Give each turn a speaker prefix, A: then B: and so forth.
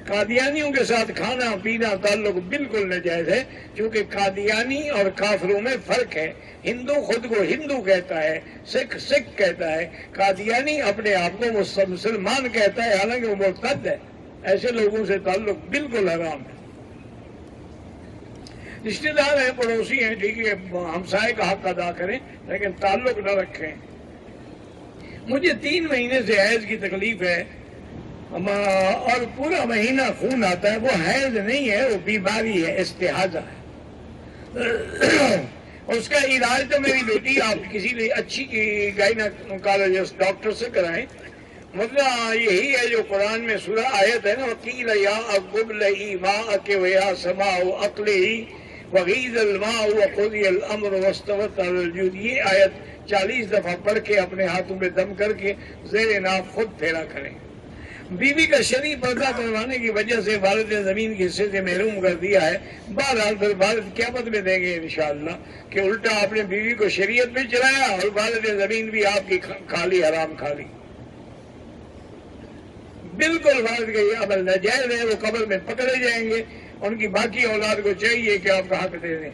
A: قادیانیوں کے ساتھ کھانا پینا تعلق بالکل ناجائز ہے، چونکہ قادیانی اور کافروں میں فرق ہے۔ ہندو خود کو ہندو کہتا ہے، سکھ سکھ کہتا ہے، قادیانی اپنے آپ کو مسلمان کہتا ہے، حالانکہ وہ مرتد ہے۔ ایسے لوگوں سے تعلق بالکل حرام ہے۔ رشتے دار ہیں، پڑوسی ہیں، ٹھیک ہے، ہمسائے کا حق ادا کریں، لیکن تعلق نہ رکھیں۔ مجھے 3 مہینے سے حیض کی تکلیف ہے اور پورا مہینہ خون آتا ہے۔ وہ حیض نہیں ہے، وہ بیماری ہے، استحاضہ ہے۔ اس کا علاج تو میری بیٹی آپ کسی اچھی گائنیکالوجسٹ ڈاکٹر سے کرائیں۔ مطلب یہی ہے جو قرآن میں سورہ آیت ہے نا، وَقِيلَ يَا أَقُبْلَئِ مَاءَكِ وَيَا سَمَاءُ أَقْلِعِ وَغِيضَ الْمَاءُ وَقُضِيَ الْأَمْرُ وَاسْتَوَتْ عَلَى الْجُودِ۔ یہ آیت 40 دفعہ پڑھ کے اپنے ہاتھوں میں دم کر کے زیر ناف خود پھیرا کریں۔ بیوی کا شرعی پردہ کروانے کی وجہ سے والد زمین کے حصے سے محروم کر دیا ہے۔ بہرحال پھر والد قیامت میں دیں گے انشاءاللہ کہ الٹا آپ نے بیوی کو شریعت میں چلایا اور والد زمین بھی آپ کی کھالی حرام کھالی۔ بالکل والد کا یہ عمل ناجائز ہے، وہ قبر میں پکڑے جائیں گے۔ ان کی باقی اولاد کو چاہیے کہ آپ کا حق دے دیں۔